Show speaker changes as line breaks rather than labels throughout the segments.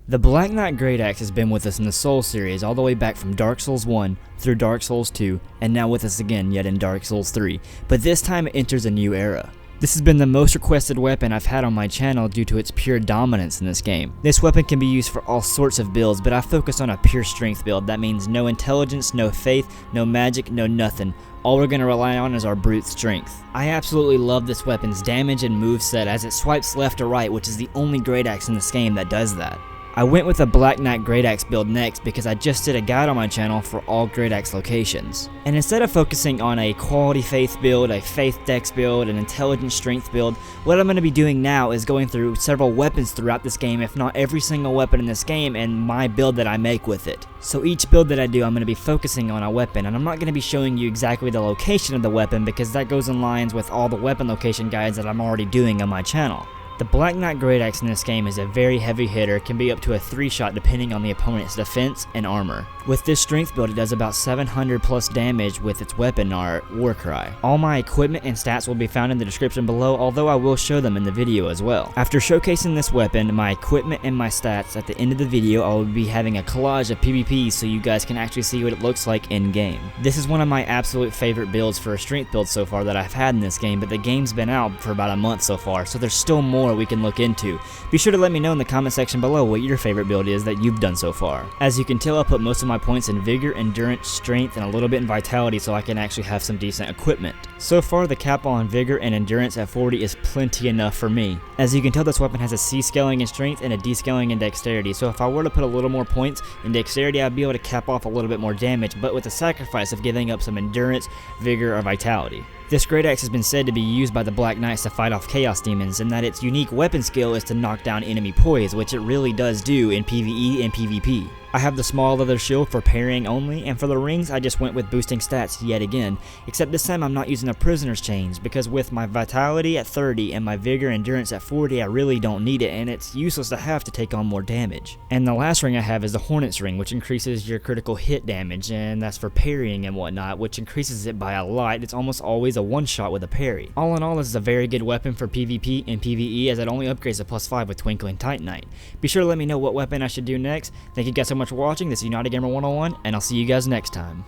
The Black Knight Greataxe has been with us in the Soul series all the way back from Dark Souls 1 through Dark Souls 2 and now with us again yet in Dark Souls 3, but this time it enters a new era. This has been the most requested weapon I've had on my channel due to its pure dominance in this game. This weapon can be used for all sorts of builds, but I focus on a pure strength build. That means no intelligence, no faith, no magic, no nothing. All we're going to rely on is our brute strength. I absolutely love this weapon's damage and moveset as it swipes left or right, which is the only Greataxe in this game that does that. I went with a Black Knight Greataxe build next because I just did a guide on my channel for all Greataxe locations. And instead of focusing on a quality faith build, a faith dex build, an intelligent strength build, what I'm going to be doing now is going through several weapons throughout this game, if not every single weapon in this game, and my build that I make with it. So each build that I do, I'm going to be focusing on a weapon, and I'm not going to be showing you exactly the location of the weapon because that goes in lines with all the weapon location guides that I'm already doing on my channel. The Black Knight Greataxe in this game is a very heavy hitter, can be up to a 3-shot depending on the opponent's defense and armor. With this strength build, it does about 700 plus damage with its weapon art, Warcry. All my equipment and stats will be found in the description below, although I will show them in the video as well. After showcasing this weapon, my equipment and my stats, at the end of the video I will be having a collage of PvPs so you guys can actually see what it looks like in game. This is one of my absolute favorite builds for a strength build so far that I've had in this game, but the game's been out for about a month so far, so there's still more we can look into. Be sure to let me know in the comment section below what your favorite build is that you've done so far. As you can tell, I put most of my points in vigor, endurance, strength, and a little bit in vitality so I can actually have some decent equipment. So far, the cap on vigor and endurance at 40 is plenty enough for me. As you can tell, this weapon has a C scaling in strength and a D scaling in dexterity, so if I were to put a little more points in dexterity, I'd be able to cap off a little bit more damage, but with the sacrifice of giving up some endurance, vigor, or vitality. This Greataxe has been said to be used by the Black Knights to fight off Chaos Demons, and that its unique weapon skill is to knock down enemy poise, which it really does do in PvE and PvP. I have the small leather shield for parrying only, and for the rings I just went with boosting stats yet again, except this time I'm not using a prisoner's chains, because with my vitality at 30 and my vigor endurance at 40 I really don't need it, and it's useless to have to take on more damage. And the last ring I have is the Hornet's ring, which increases your critical hit damage, and that's for parrying and whatnot, which increases it by a lot. It's almost always a one-shot with a parry. All in all, this is a very good weapon for PvP and PvE as it only upgrades to +5 with Twinkling Titanite. Be sure to let me know what weapon I should do next. Thank you guys so much for watching. This is United Gamer 101, and I'll see you guys next time.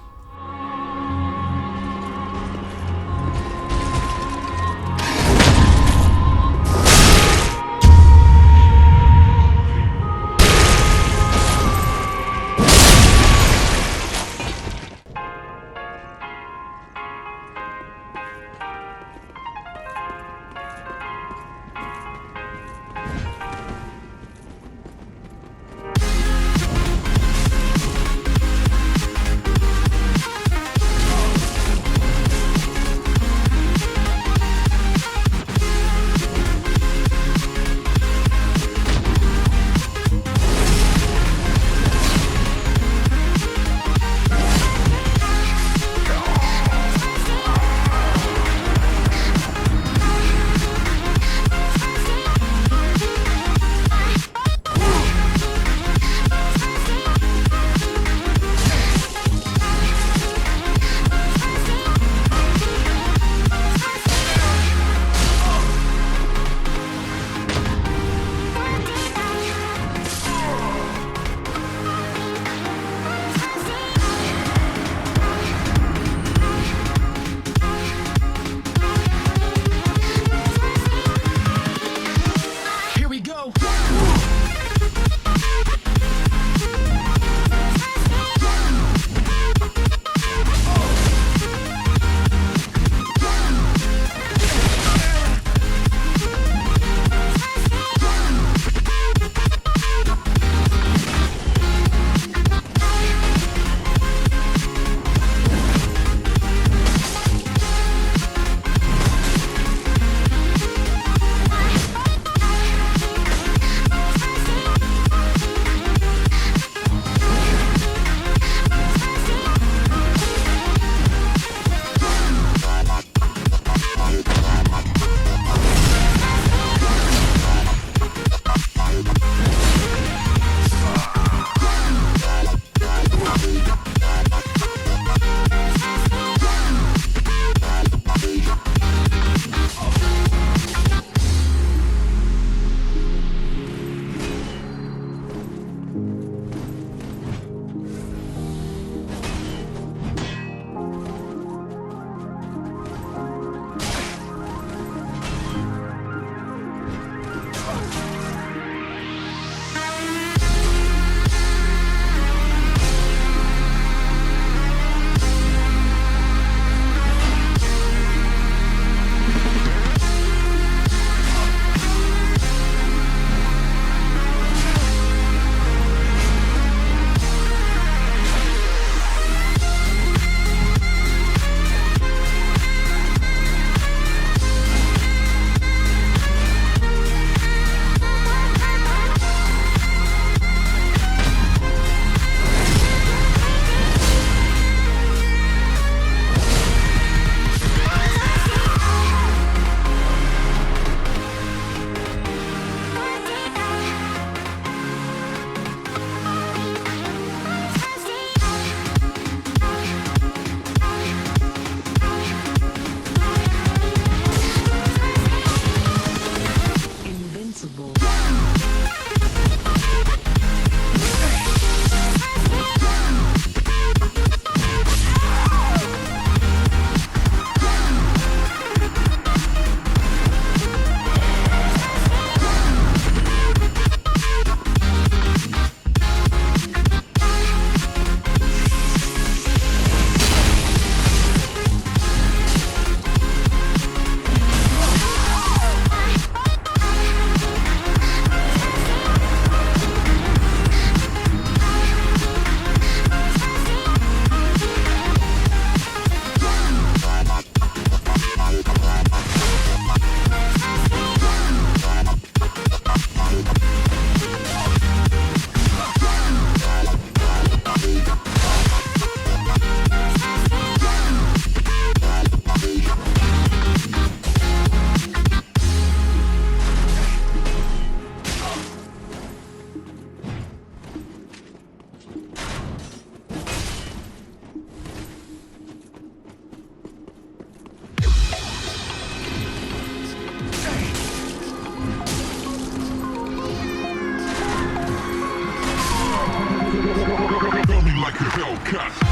like a Hellcat.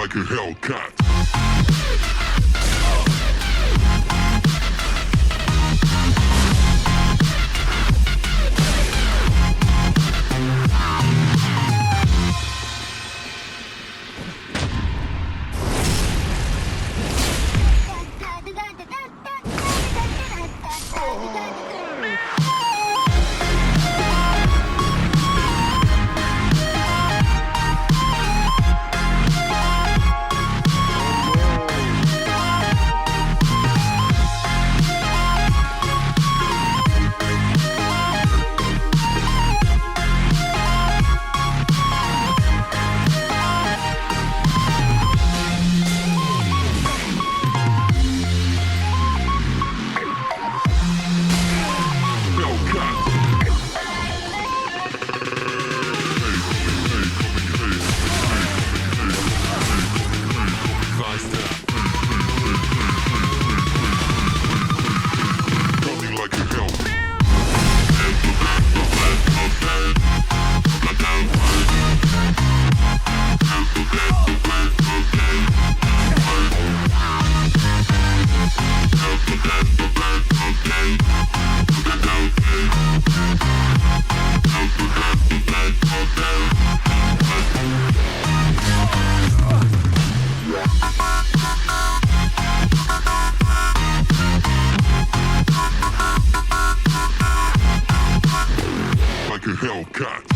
Like a Hellcat. Like a Hellcat.